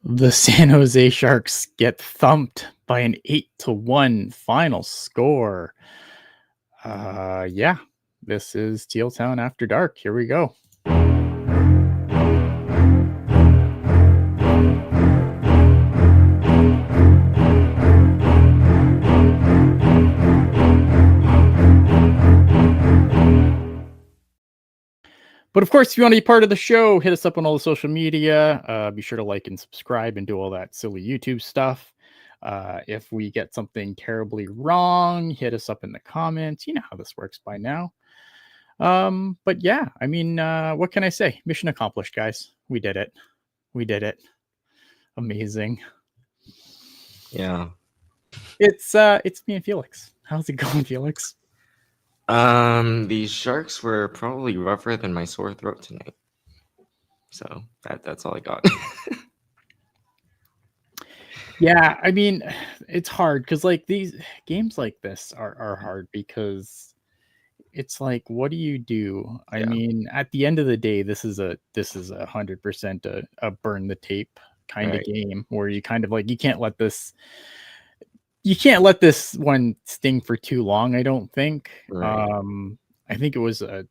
The San Jose Sharks get thumped by an 8-1 final score. Yeah, this is Teal Town After Dark. Here we go. But of course, if you want to be part of the show, hit us up on all the social media. Be sure to like and subscribe and do all that silly YouTube stuff. If we get something terribly wrong, hit us up in the comments. You know how this works by now. But yeah, I mean, what can I say? Mission accomplished, guys. We did it. We did it. Amazing. Yeah. It's me and Felix. How's it going, Felix? The Sharks were probably rougher than my sore throat tonight. So that's all I got. Yeah, I mean, it's hard because like these games like this are hard because it's like, what do you do? I mean, at the end of the day, this is 100% a burn the tape kind of game where you kind of like you can't let this one sting for too long, I don't think. I think it was a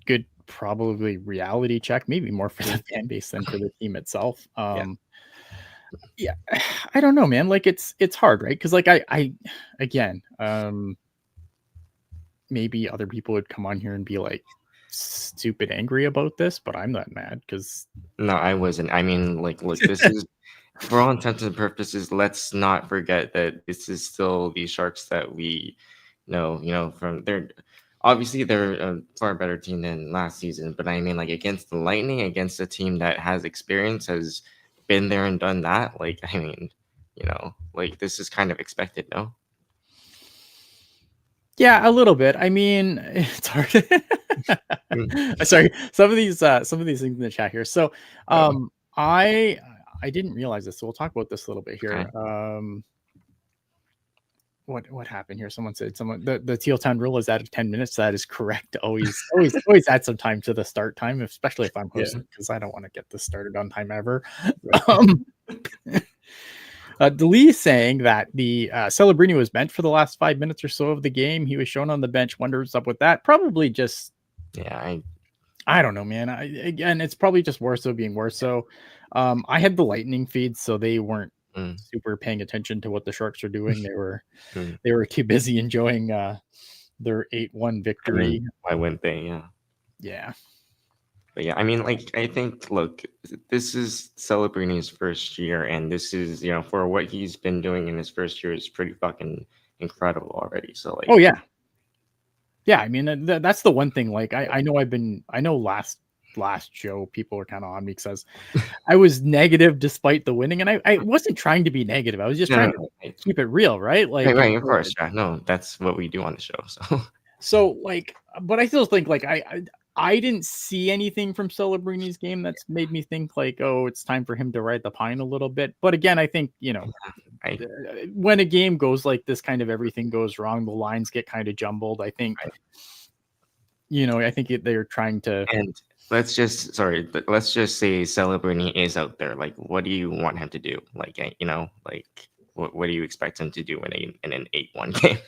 good probably reality check, maybe more for the fan base than for the team itself. Yeah, I don't know, man. Like it's hard, right? Because like I again, maybe other people would come on here and be like stupid angry about this, but I'm not mad because No, I wasn't. I mean, like, look, this is for all intents and purposes. Let's not forget that this is still the Sharks that we know. You know, from they're obviously they're a far better team than last season. But I mean, like against the Lightning, against a team that has experience, has been there and done that. Like, I mean, you know, like this is kind of expected, no? Yeah, a little bit. I mean, it's hard. Sorry, some of these things in the chat here. So, I didn't realize this, so we'll talk about this a little bit here. Okay. What happened here? Someone said the Teal Town rule is out of 10 minutes. That is correct. Always add some time to the start time, especially if I'm hosting, because I don't want to get this started on time ever. Delee is saying that the Celebrini was meant for the last 5 minutes or so of the game. He was shown on the bench. Wonder what's up with that. Probably just I don't know, man. Again, it's probably just Warsaw being Warsaw. I had the Lightning feed, so they weren't super paying attention to what the Sharks are doing. They were too busy enjoying their 8-1 victory. I mean, why wouldn't they? Yeah. But yeah, I mean, like, I think, look, this is Celebrini's first year, and this is, you know, for what he's been doing in his first year is pretty fucking incredible already. So, like, oh yeah, yeah. I mean, that's the one thing. Like, I know last show people were kind of on me because I was negative despite the winning, and I wasn't trying to be negative. I was just trying to keep it real, right? Like, right, of course, yeah, no, that's what we do on the show. So like, but I still think like I didn't see anything from Celebrini's game that's made me think like, oh, it's time for him to ride the pine a little bit. But again, I think, you know, when a game goes like this, kind of everything goes wrong. The lines get kind of jumbled. I think, you know, I think they're trying to. And let's just say Celebrini is out there. Like, what do you want him to do? Like, you know, like what do you expect him to do in an 8-1 game?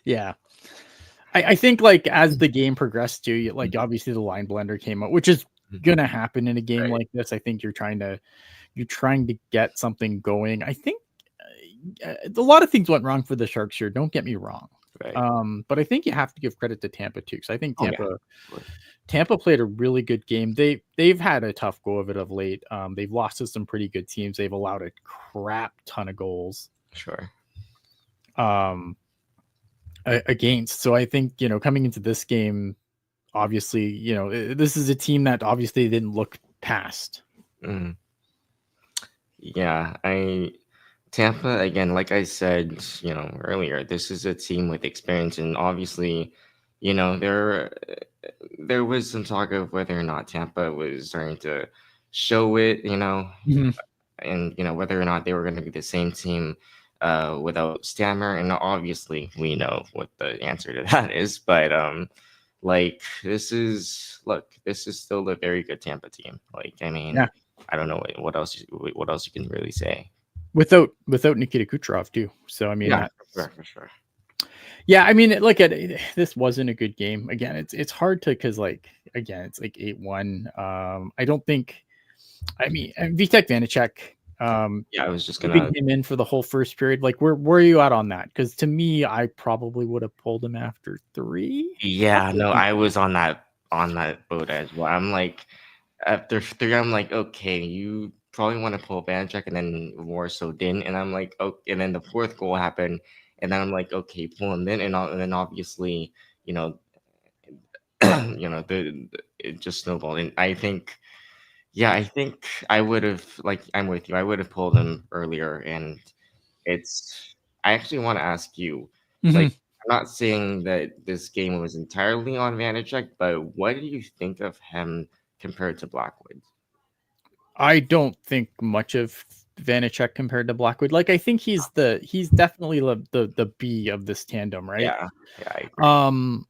Yeah. I think like as the game progressed too, like obviously the line blender came out, which is gonna happen in a game like this. I think you're trying to get something going. I think a lot of things went wrong for the Sharks here. Don't get me wrong. But I think you have to give credit to Tampa too, because I think Tampa played a really good game. They've had a tough go of it of late. They've lost to some pretty good teams. They've allowed a crap ton of goals. Against. So I think, you know, coming into this game, obviously, you know, this is a team that obviously didn't look past. Yeah, Tampa, again, like I said, you know, earlier, this is a team with experience, and obviously, you know, there was some talk of whether or not Tampa was starting to show it, you know, and, you know, whether or not they were going to be the same team without Stammer, and obviously we know what the answer to that is, but like this is still a very good Tampa team. Like, I mean, I don't know what else. What else you can really say? Without Nikita Kucherov too. So I mean, Yeah, that's for sure. yeah. I mean, look at it, this wasn't a good game. Again, it's hard to because like again, it's like 8-1. I don't think. I mean, and Vitek Vanacek. Yeah, I was just Keeping gonna. him in for the whole first period. Like, where are you at on that? Because to me, I probably would have pulled him after 3. Yeah, no, I was on that boat as well. I'm like, after 3, I'm like, okay, you probably want to pull Banchek, and then Warsaw didn't, and I'm like, oh, and then the fourth goal happened, and then I'm like, okay, pull him in, and then obviously, you know, it just snowballed, and I think, yeah, I think I would have, like, I'm with you, I would have pulled him earlier, and it's, I actually want to ask you, like, Mhm. I'm not saying that this game was entirely on Vanacek, but what do you think of him compared to Blackwood? I don't think much of Vanacek compared to Blackwood. Like, I think he's definitely the B of this tandem, right? Yeah, yeah, I agree. Um,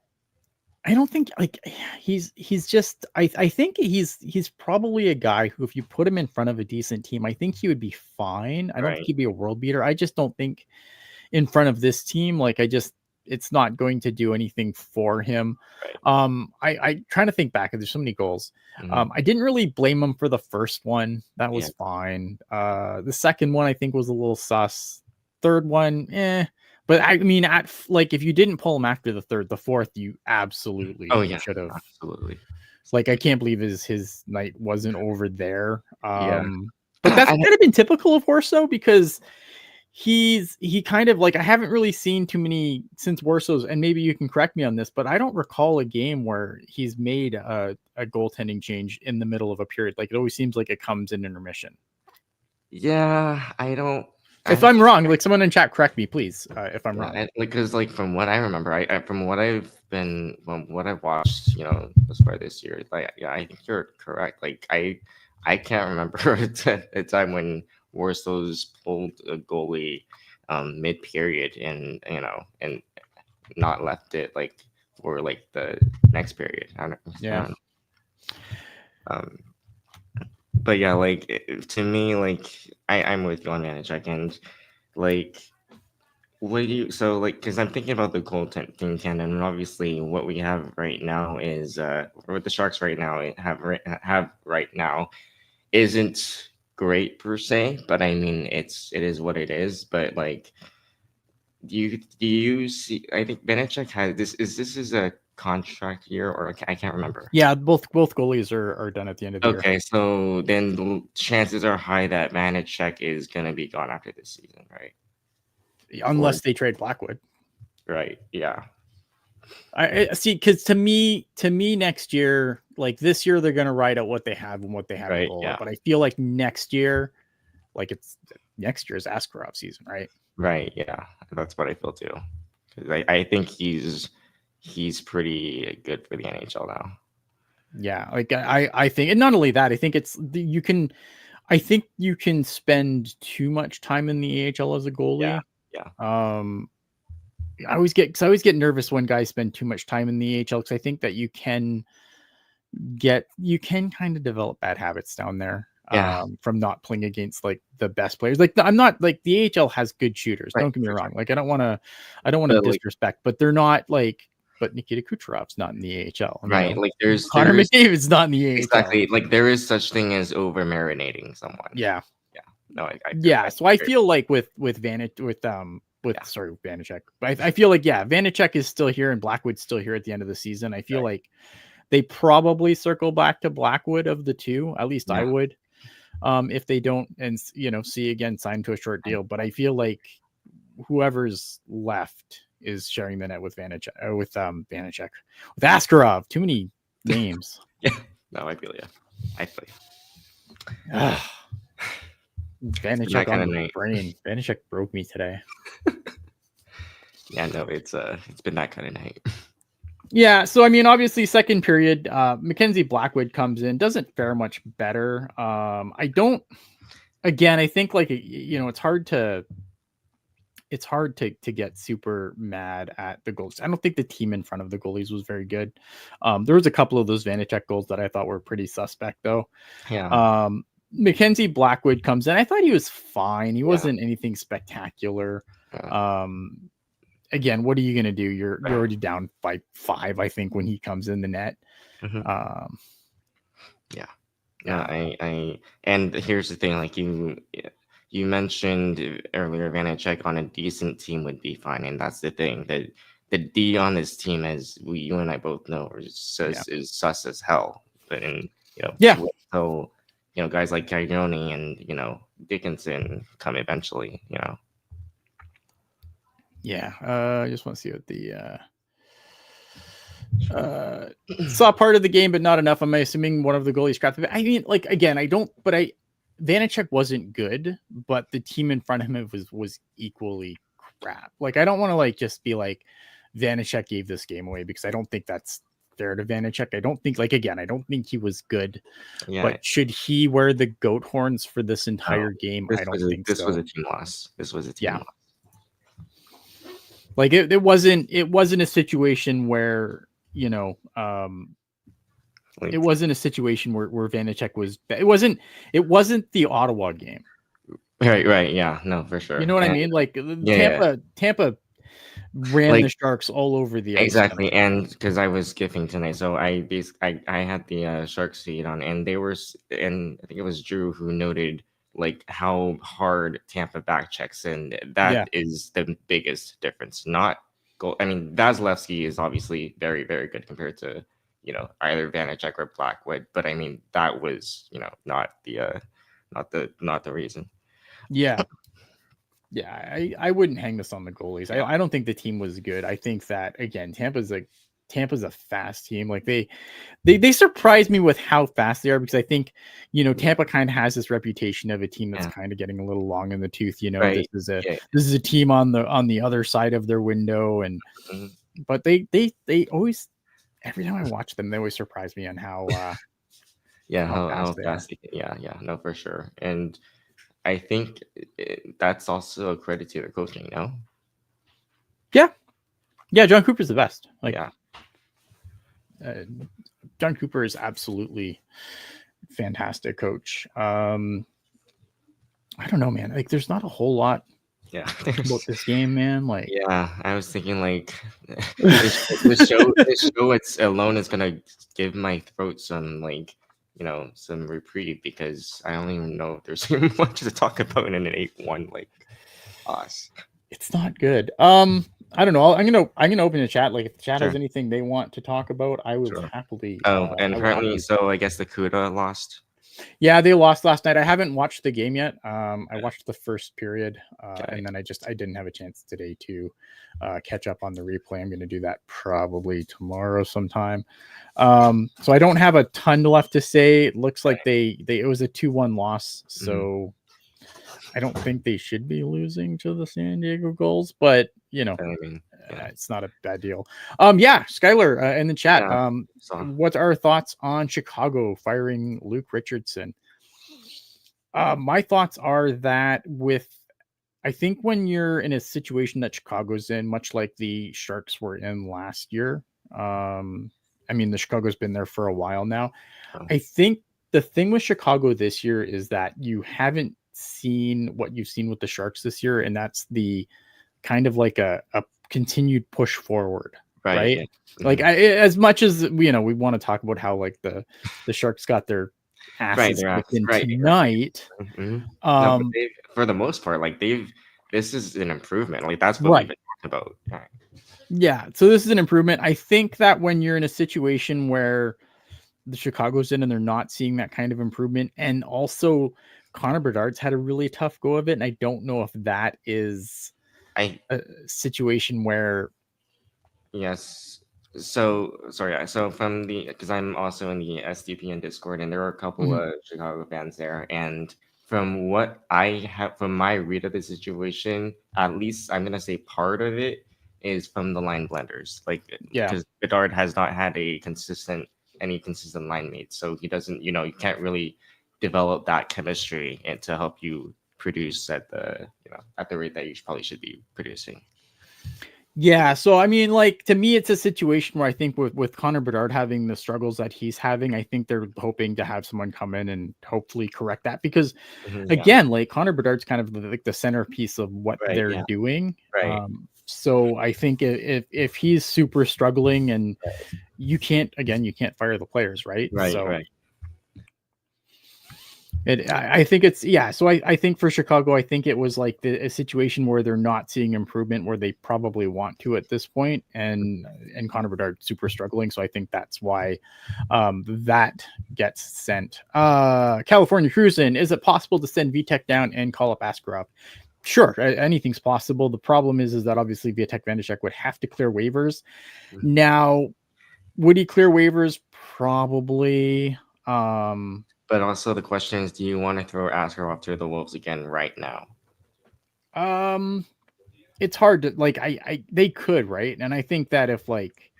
I don't think like he's just I think he's probably a guy who if you put him in front of a decent team, I think he would be fine. I don't think Right, he'd be a world beater. I just don't think in front of this team, like it's not going to do anything for him. right. I trying to think back, there's so many goals. Hmm. I didn't really blame him for the first one. That was Yeah, fine. The second one I think was a little sus. Third one, eh. But I mean, like if you didn't pull him after the third, the fourth, you oh absolutely yeah, should have. absolutely. Like I can't believe his night wasn't over there. Yeah, But that's I, kind of been typical of Horso because he kind of like I haven't really seen too many since Warsaw's, and maybe you can correct me on this, but I don't recall a game where he's made a goaltending change in the middle of a period. Like it always seems like it comes in intermission. yeah, I don't. If I I'm wrong, like someone in chat, correct me, please. If I'm Yeah, wrong. like, because like from what I remember, from what from what I've watched, thus far this year, like, yeah, I think you're correct. Like, I can't remember a time when Warsaw's pulled a goalie, mid period, and and not left it like for like the next period. I Yeah. don't know. Um, but yeah, like to me, like I'm with you on Vanacek, and like. What do you so like? Because I'm thinking about the goaltending tandem, and obviously, what we have right now is what the Sharks right now have right now isn't great per se, but I mean it is what it is. But like, do you see? I think Benechek has this. This is a contract year, or I can't remember. Yeah, both goalies are done at the end of the year. Okay, so then the chances are high that Vanacek is gonna be gone after this season, right? Or Unless they trade Blackwood. right, yeah, I see because to me next year, like this year, they're gonna ride out what they have and what they have in right, goal. yeah. But I feel like next year, like it's next year's Askarov season, right? Right, yeah, that's what I feel too. 'Cause I think he's pretty good for the NHL now. Yeah, like I think, and not only that, I think I think you can spend too much time in the AHL as a Yeah, goalie. yeah, Um, I always get nervous when guys spend too much time in the AHL because I think that you can kind of develop bad habits down there yeah. from not playing against like the best players. Like I'm not like the AHL has good shooters. Right, Don't get me for wrong. sure. Like I don't want to But like, disrespect, but they're not like. But Nikita Kucherov's not in the AHL. right, like Connor there is McDavid's not in the AHL. exactly like there is such thing as over marinating someone. Yeah, Yeah, no, yeah. I So I agree. feel like with Yeah, sorry with Vanacek, I feel like yeah, Vanacek is still here and Blackwood's still here at the end of the season. I feel right. like they probably circle back to Blackwood of the two. At least I Yeah, would. If they don't and see again signed to a short deal. But I feel like whoever's left is sharing the net with Vanacek with Askarov. Too many names. yeah. No, I feel you. I feel you. Ah, It's been that Vanacek kind on of the night. brain. Vanacek broke me today. Yeah, no, it's been that kind of night. Yeah, so I mean, obviously, second period, Mackenzie Blackwood comes in, doesn't fare much better. I don't. Again, I think like it's hard to get super mad at the goals. I don't think the team in front of the goalies was very good. There was a couple of those Vanacek goals that I thought were pretty suspect though. Yeah, Um, Mackenzie Blackwood comes in. I thought he was fine. He Yeah. wasn't anything spectacular. Yeah. Again, what are you gonna do? You're already down by 5, I think, when he comes in the net. Mhm. Yeah. No, and here's the thing, like you mentioned earlier, Vanacek on a decent team would be fine, and that's the thing, that the D on this team, as you and I both know, is sus as hell. But Yeah. so guys like Caglioni and Dickinson come eventually. Yeah. I just want to see what the saw part of the game, but not enough. I'm assuming one of the goalies scrapped it. I mean, like, again, Vanacek wasn't good, but the team in front of him was equally crap. Like, I don't want to like just be like Vanacek gave this game away, because I don't think that's fair to Vanacek. I don't think, like, again, I don't think he was good. Yeah. But should he wear the goat horns for this entire game? I don't think so. This was a team loss. Loss. Like, it wasn't a situation where, it wasn't a situation where Vanacek was. It wasn't the Ottawa game. Right. Yeah. No, for sure. You know what I mean? Like, Tampa ran the Sharks all over the ice. Exactly, and because I was gifting tonight, so I had the Sharks feed on, and and I think it was Drew who noted like how hard Tampa back checks, and that is the biggest difference. Not goal. I mean, Vasilevsky is obviously very, very good compared to either Vanacek or Blackwood, but I mean that was not the reason. Yeah. Yeah, I wouldn't hang this on the goalies. I don't think the team was good. I think that, again, Tampa's a fast team. Like, they surprised me with how fast they are, because I think Tampa kind of has this reputation of a team that's kind of getting a little long in the tooth. Right. This is a team on the other side of their window, and but they always, every time I watch them, they always surprise me on how how fast they no, for sure. And I think that's also a credit to their coaching, no? Yeah, John Cooper's the best. Like, John Cooper is absolutely fantastic coach. I don't know, man. Like, there's not a whole lot about this game, man. Like, I was thinking like this show it's alone is gonna give my throat some some reprieve, because I don't even know if there's much to talk about in an 8-1 like loss. It's not good. I don't know. I'm gonna open the chat. Like, if the chat has anything they want to talk about, I would happily. And apparently, so I guess the CUDA lost. Yeah, they lost last night. I haven't watched the game yet. I watched the first period, and then I didn't have a chance today to catch up on the replay. I'm going to do that probably tomorrow sometime. So I don't have a ton left to say. It looks like it was a 2-1 loss, so I don't think they should be losing to the San Diego Gulls, but it's not a bad deal. Skylar in the chat. What's our thoughts on Chicago firing Luke Richardson? My thoughts are that I think when you're in a situation that Chicago's in, much like the Sharks were in last year, I mean, the Chicago's been there for a while now. I think the thing with Chicago this year is that you haven't seen what you've seen with the Sharks this year, and that's the kind of like a continued push forward, right? Yeah. Like, as much as we want to talk about how like the Sharks got their asses tonight. No, for the most part, like this is an improvement. Like, that's what we've been talking about. Yeah, so this is an improvement. I think that when you're in a situation where the Chicago's in and they're not seeing that kind of improvement, and also Connor Bedard's had a really tough go of it, and I don't know if that is a situation where. Yes. So sorry. So because I'm also in the SDPN Discord, and there are a couple of Chicago fans there, and from what I have, from my read of the situation, at least I'm gonna say part of it is from the line blenders, like because Bedard has not had any consistent line mates, so he doesn't, you can't really develop that chemistry and to help you produce at the rate that you probably should be producing. Yeah, so I mean, like, to me, it's a situation where I think with Connor Bedard having the struggles that he's having, I think they're hoping to have someone come in and hopefully correct that. Because Yeah. again, like Connor Bedard's kind of like the centerpiece of what Right. they're Yeah. doing. Right. So I think if he's super struggling, and you can't fire the players, right? Right. So Right. I think it's so I think for Chicago, I think it was like a situation where they're not seeing improvement where they probably want to at this point, and Connor Bedard super struggling. So I think that's why that gets sent. California Cruising, is it possible to send VTech down and call up Askarov? Sure, anything's possible. The problem is that obviously Vitek Vanacek would have to clear waivers. Now, would he clear waivers? Probably. But also the question is, do you want to throw Askarov to the Wolves again right now? It's hard to like. They could, right? And I think that if like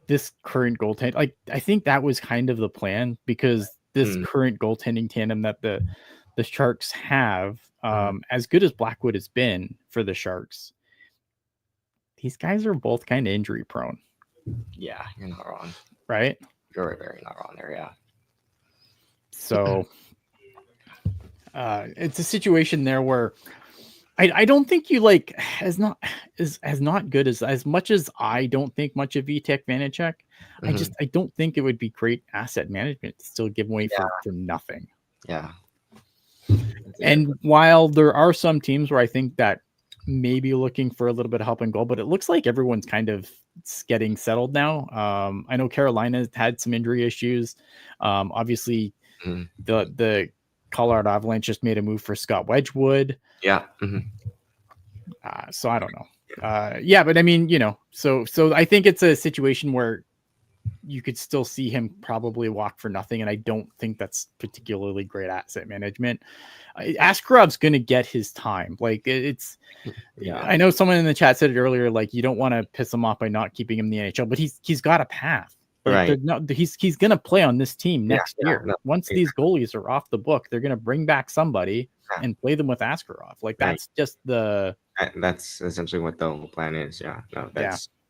this current goaltend, like I think that was kind of the plan, because this current goaltending tandem that the Sharks have, as good as Blackwood has been for the Sharks, these guys are both kind of injury prone. Yeah, you're not wrong. Right? You're very not wrong there, yeah. So it's a situation there where I don't think you like as not good as much as I don't think much of Vitek Vanacek. I don't think it would be great asset management to still give away for nothing. Yeah. And while there are some teams where I think that maybe looking for a little bit of help in goal, but it looks like everyone's kind of getting settled now. I know Carolina's had some injury issues. Obviously, the Colorado Avalanche just made a move for Scott Wedgwood. Yeah. So I don't know. But I mean, so I think it's a situation where you could still see him probably walk for nothing, and I don't think that's particularly great asset management. Askarov's going to get his time. Like it's, I know someone in the chat said it earlier. Like you don't want to piss him off by not keeping him in the NHL, but he's got a path. Like he's going to play on this team next year. Once these goalies are off the book, they're going to bring back somebody and play them with Askarov. Like that's just that's essentially what the whole plan is. Yeah. No,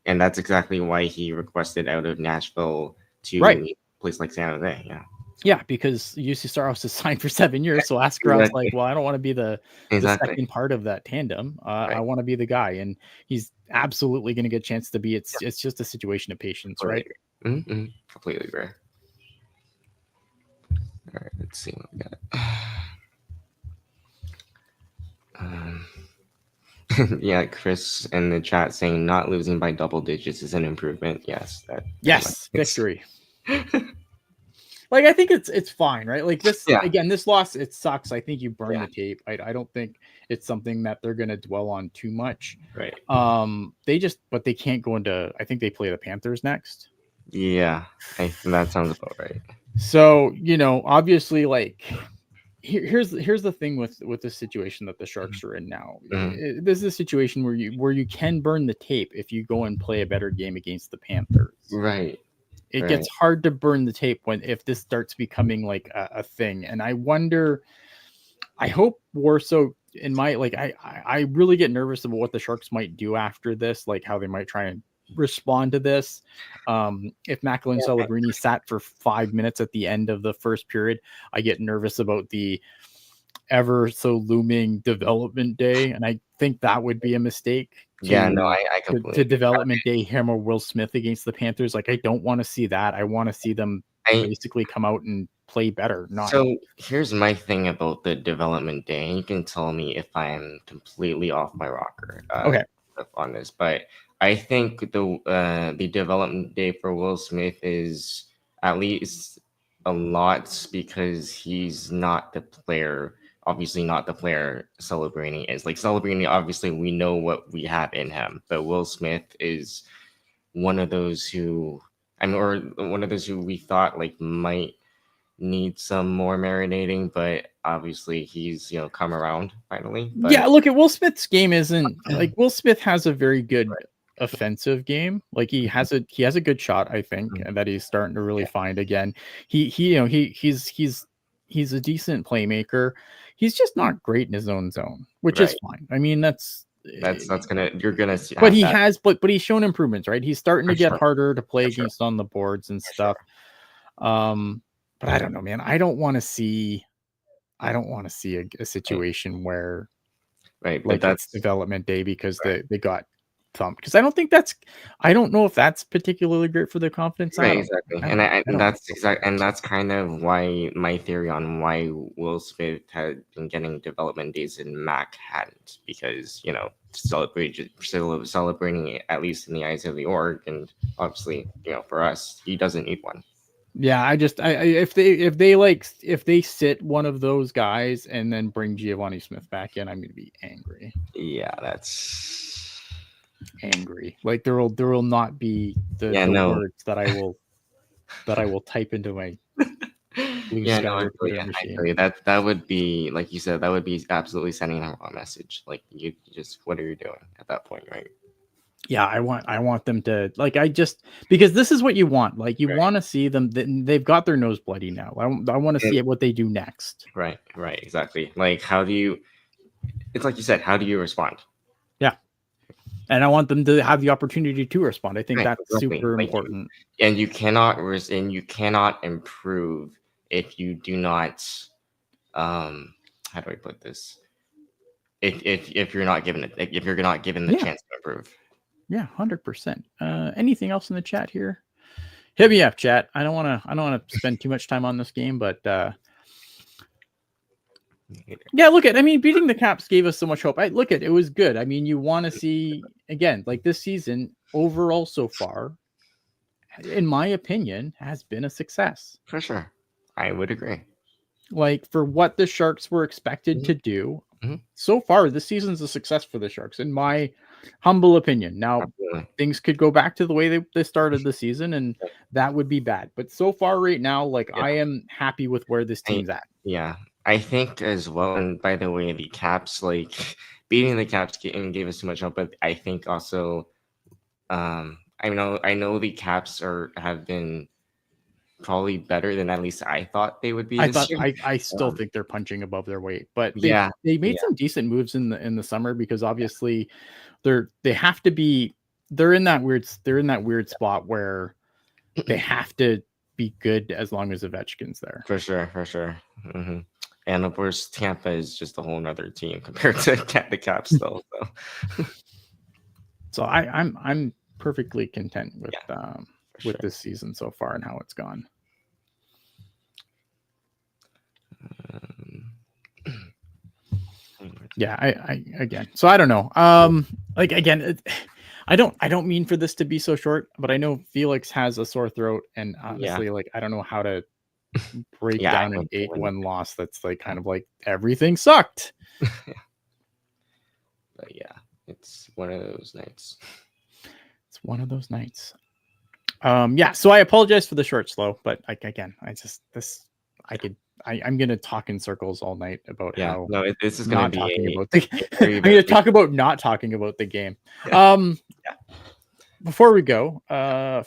and that's exactly why he requested out of Nashville to a place like San Jose. Yeah. Yeah, because UC Staros is signed for 7 years. So Askarov's like, well, I don't want to be the second part of that tandem. I want to be the guy. And he's absolutely going to get a chance to be. It's just a situation of patience, right? Completely agree. All right, let's see what we got. Yeah, Chris in the chat saying not losing by double digits is an improvement. Yes, victory. Like I think it's fine, right? Like this again, this loss, it sucks. I think you burn the tape. I don't think it's something that they're gonna dwell on too much. Right. But they can't go into. I think they play the Panthers next. Yeah, that sounds about right. So obviously, like here's the thing with the situation that the Sharks are in now. This is a situation where you can burn the tape if you go and play a better game against the Panthers. Right. It gets hard to burn the tape if this starts becoming like a thing. And I wonder, I hope Warsaw in my I really get nervous about what the Sharks might do after this, like how they might try and respond to this. If Macklin Celebrini sat for 5 minutes at the end of the first period, I get nervous about the ever so looming development day, and I think that would be a mistake. I completely to development day him or Will Smith against the Panthers. Like I don't want to see that. I want to see them basically come out and play better. So here's my thing about the development day, and you can tell me if I am completely off my rocker. On this, but I think the development day for Will Smith is at least a lot because he's not the player. Obviously, not the player Celebrini is. Like Celebrini, obviously, we know what we have in him, but Will Smith is one of those who, or one of those who we thought like might need some more marinating, but obviously he's come around finally. But look at Will Smith's game isn't like Will Smith has a very good offensive game. Like he has a good shot, I think, and that he's starting to really find again. He's a decent playmaker. He's just not great in his own zone, which is fine. I mean, that's You're gonna see. But he has, but he's shown improvements, right? He's starting to get harder to play against on the boards and stuff. But I don't know, man. I don't want to see a situation where, right, like, that's development day because they got thumped. Because I don't know if that's particularly great for their confidence. Right, exactly. And that's kind of why my theory on why Will Smith had been getting development days and Mac hadn't, because celebrating it, at least in the eyes of the org, and obviously, for us, he doesn't need one. Yeah, if they sit one of those guys and then bring Giovanni Smith back in, I'm gonna be angry. Yeah, that's angry. Like there will not be the words that I will type into my blue sky machine. That would be, like you said, that would be absolutely sending the wrong message. Like, you just, what are you doing at that point, right? Yeah, I want them to, like, because this is what you want. Like, you want to see them. They've got their nose bloody now. I want to see what they do next. Right, exactly. Like, it's like you said, how do you respond? Yeah. And I want them to have the opportunity to respond. I think that's super important. And you cannot improve if you do not. How do I put this? If you're not given the chance to improve. Yeah, 100%. Anything else in the chat here? Hit me up, chat. I don't want to spend too much time on this game, but yeah, beating the Caps gave us so much hope. It was good. I mean, you want to see, again, like, this season overall so far, in my opinion, has been a success. For sure. I would agree. Like, for what the Sharks were expected to do, so far, this season's a success for the Sharks, in my humble opinion. Now, things could go back to the way they started the season, and that would be bad. But so far right now, like, I am happy with where this team's at. Yeah, I think as well. And by the way, the Caps, like, beating the Caps gave us too much hope. But I think also, I know the Caps have been probably better than at least I thought they would be. I still think they're punching above their weight, but they made some decent moves in the summer, because obviously they have to be. They're in that weird spot where they have to be good as long as Ovechkin's there. For sure. Mm-hmm. And of course, Tampa is just a whole nother team compared to the Caps, though. So I'm perfectly content with this season so far and how it's gone. Yeah, I again. So I don't know. Like, again, I don't mean for this to be so short, but I know Felix has a sore throat, and honestly, like, I don't know how to break down an 8-1 loss that's like kind of like everything sucked. But yeah, it's one of those nights. It's one of those nights. Yeah, so I apologize for the short slow, but I'm gonna talk in circles all night about how this is gonna be I'm gonna talk about not talking about the game. Before we go,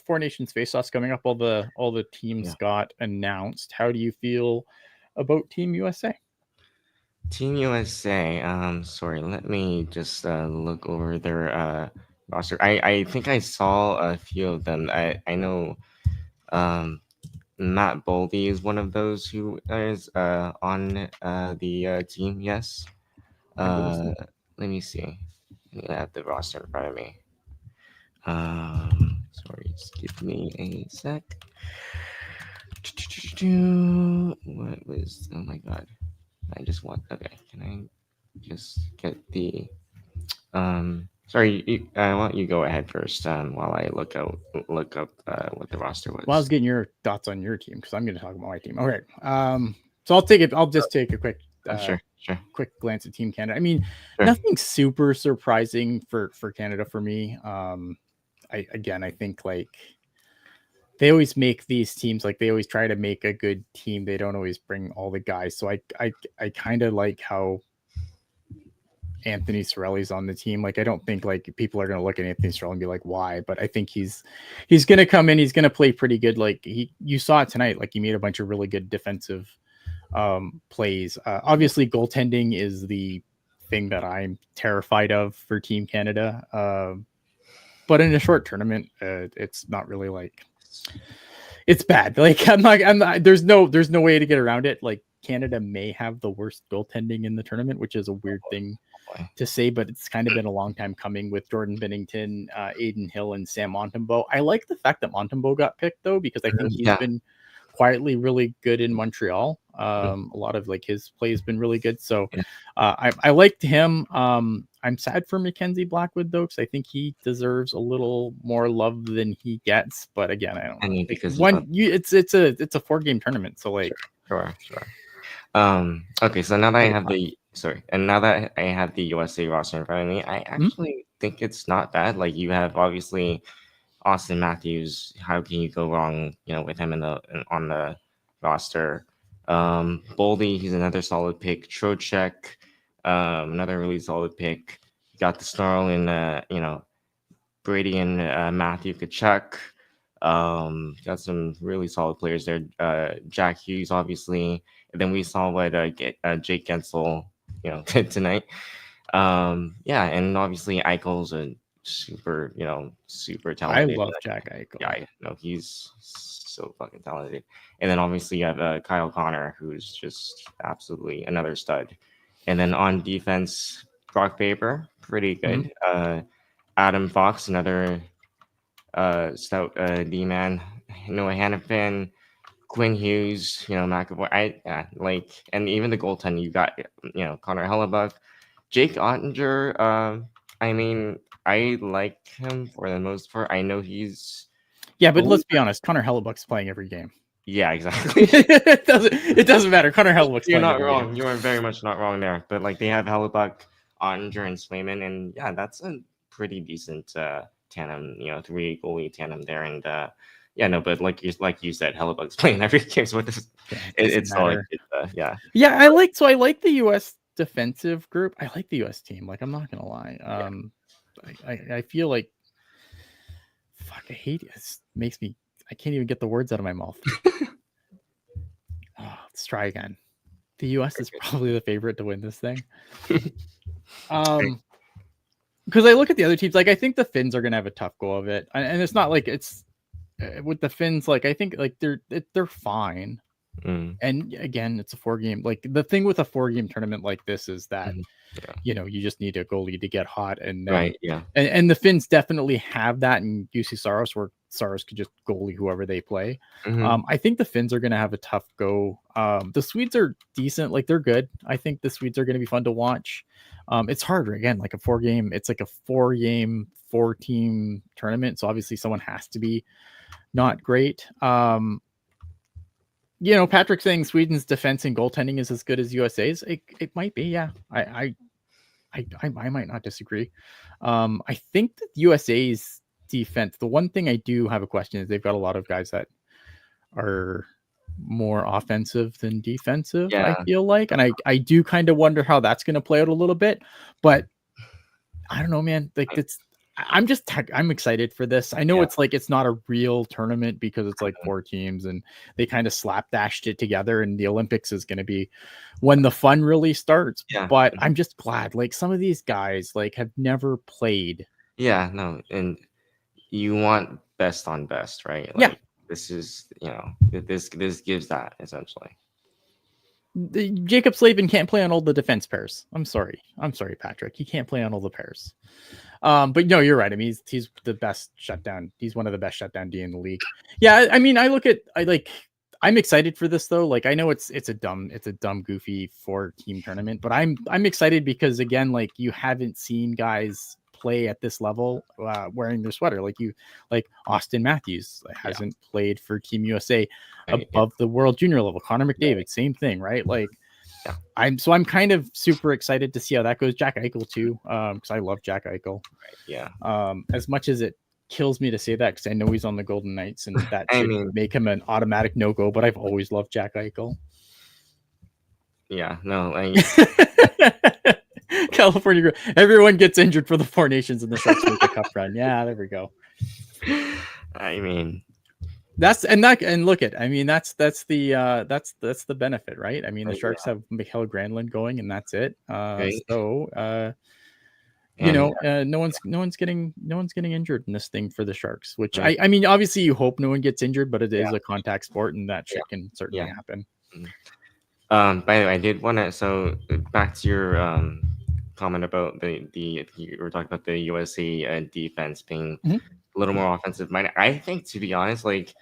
Four Nations Face-Offs coming up. All the teams got announced. How do you feel about Team USA? Team USA. Sorry, let me just look over their roster. I think I saw a few of them. I know Matt Boldy is one of those who is on the team. Yes. Let me see. I have the roster in front of me. Sorry, just give me a sec. What was? Oh my god! Okay, can I just get the? Sorry, I want you go ahead first. While I look up what the roster was. Well, I was getting your thoughts on your team, because I'm going to talk about my team. Okay. So I'll just take a quick. Sure. Quick glance at Team Canada. I mean, nothing super surprising for Canada for me. I think, like, they always make these teams, like, they always try to make a good team. They don't always bring all the guys. So I kind of like how Anthony Cirelli's on the team. Like, I don't think, like, people are going to look at Anthony Cirelli and be like, why? But I think he's going to come in. He's going to play pretty good. Like, you saw it tonight. Like, he made a bunch of really good defensive plays. Obviously, goaltending is the thing that I'm terrified of for Team Canada. But in a short tournament, it's not really like it's bad. Like I'm not. There's no way to get around it. Like Canada may have the worst goaltending in the tournament, which is a weird thing to say, but it's kind of been a long time coming with Jordan Binnington, Aiden Hill, and Sam Montembeault. I like the fact that Montembeault got picked though, because I think he's been quietly really good in Montreal. A lot of like his play has been really good. So I liked him. I'm sad for Mackenzie Blackwood though, because I think he deserves a little more love than he gets. But again, I don't know. I mean, because it's a 4-game tournament. So like sure. Okay, so now that I have the USA roster in front of me, I actually think it's not bad. Like you have obviously Austin Matthews. How can you go wrong, with him on the roster? Boldy, he's another solid pick. Trocheck, another really solid pick. You got the snarl in Brady and Matthew Tkachuk. Got some really solid players there. Jack Hughes, obviously. And then we saw what Jake Gensel, did tonight. And obviously Eichel's a super talented. I love Jack Eichel. Yeah, he's so fucking talented. And then obviously you have Kyle Connor, who's just absolutely another stud. And then on defense, Brock Faber, pretty good. Adam Fox, another stout D-man. Noah Hannafin, Quinn Hughes, McAvoy. And even the goaltender, you got, Connor Hellebuck, Jake Ottinger. I like him for the most part. I know he's... Yeah, but let's be honest. Connor Hellebuck's playing every game. Yeah, exactly. it doesn't matter. Connor Hellebuck's You're not wrong. Game. You are very much not wrong there. But they have Hellebuck, Ottinger, and Swayman. And yeah, that's a pretty decent tandem, 3 goalie tandem there. And but like you said, Hellebuck's playing every game. So it's all like, yeah. Yeah, I like the U.S. defensive group. I like the U.S. team. Like, I'm not going to lie. I feel like, fuck, I hate it. It makes me, I can't even get the words out of my mouth. Let's try again. The U.S. is probably the favorite to win this thing. Because I look at the other teams, like I think the Finns are going to have a tough go of it. And it's not like it's with the Finns, like I think like they're fine. And again, it's a 4-game. Like the thing with a 4-game tournament like this is that you just need a goalie to get hot, and and the Finns definitely have that in UC Saros, where Saros could just goalie whoever they play. I think the Finns are going to have a tough go. The Swedes are decent, like they're good. I think the Swedes are going to be fun to watch. It's harder again, like a 4-game. It's like a 4-game, 4-team tournament, so obviously someone has to be not great. Patrick saying Sweden's defense and goaltending is as good as USA's. It might be, yeah. I might not disagree. I think that USA's defense, the one thing I do have a question is they've got a lot of guys that are more offensive than defensive, I feel like. And I do kind of wonder how that's going to play out a little bit. But I don't know, man. Like I'm excited for this. I know it's like it's not a real tournament because it's like 4 teams and they kind of slapdashed it together, and the Olympics is going to be when the fun really starts. But I'm just glad, like some of these guys like have never played. Yeah, no, and you want best on best, right? Like, this is this gives that essentially. Jacob Slavin can't play on all the defense pairs. I'm sorry, Patrick. He can't play on all the pairs. But no, you're right. I mean, he's the best shutdown. He's one of the best shutdown D in the league. Yeah, I mean, I'm excited for this though. Like, I know it's a dumb, goofy 4-team tournament, but I'm excited because again, like you haven't seen guys play at this level wearing their sweater. Like Austin Matthews hasn't played for Team USA above the World Junior level. Connor McDavid, same thing, right? Like. I'm kind of super excited to see how that goes. Jack Eichel too, because I love Jack Eichel. As much as it kills me to say that, because I know he's on the Golden Knights, and that should make him an automatic no-go. But I've always loved Jack Eichel. Yeah, no. California, everyone gets injured for the 4 Nations, and the Sharks make a cup run. Yeah, there we go. I mean, And look at, I mean, that's the benefit, right? I mean, the Right, Sharks have Mikhail Granlund going, and that's it. right. And No one's getting injured in this thing for the Sharks, which right, I mean, obviously you hope no one gets injured, but it yeah, is a contact sport, and that yeah, shit can certainly yeah. happen. By the way, I did want to, so back to your comment about you were talking about the USA defense being Mhm. a little more offensive minded. I think, to be honest, like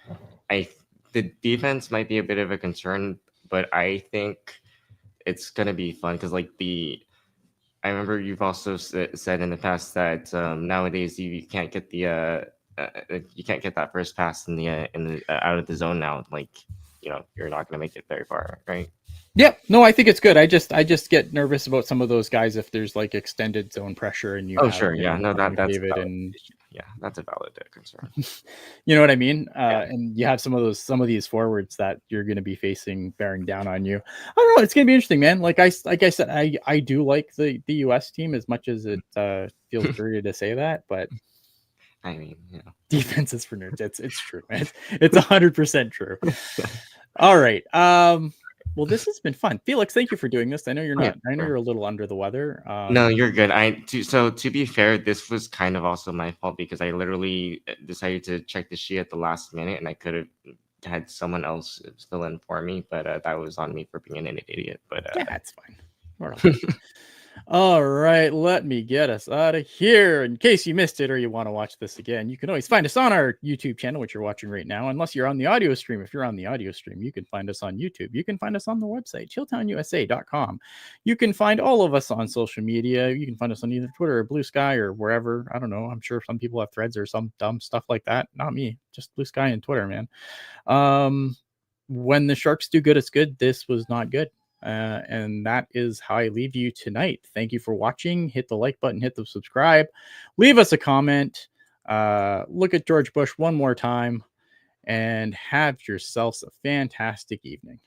the defense might be a bit of a concern, but I think it's gonna be fun because I remember you've also said in the past that nowadays you can't get you can't get that first pass in the out of the zone now. Like, you're not gonna make it very far, right? Yeah, no, I think it's good. I just get nervous about some of those guys if there's like extended zone pressure and you Oh, have, sure, yeah, no, Connor that's a McDavid valid and issue. Yeah, that's a valid concern. you know what I mean? Yeah, And you have some of these forwards that you're going to be facing bearing down on you. I don't know. It's going to be interesting, man. Like I said, I do like the US team as much as it feels dirty to say that, but I mean, defense is for nerds. It's true, man. It's 100% true. All right. Well, this has been fun. Felix, thank you for doing this. I know you're oh, yeah, not. I know sure. you're a little under the weather. No, you're good. So to be fair, this was kind of also my fault because I literally decided to check the sheet at the last minute, and I could have had someone else fill in for me, but that was on me for being an idiot. But Yeah, it's fine. We're all good. All right, let me get us out of here. In case you missed it or you want to watch this again, you can always find us on our YouTube channel, which you're watching right now. Unless you're on the audio stream. If you're on the audio stream, you can find us on YouTube. You can find us on the website, tealtownusa.com. You can find all of us on social media. You can find us on either Twitter or Blue Sky or wherever. I don't know. I'm sure some people have Threads or some dumb stuff like that. Not me. Just Blue Sky and Twitter, man. When the Sharks do good, it's good. This was not good. And that is how I leave you tonight. Thank you for watching. Hit the like button, hit the subscribe, leave us a comment, look at George Bush one more time, and have yourselves a fantastic evening.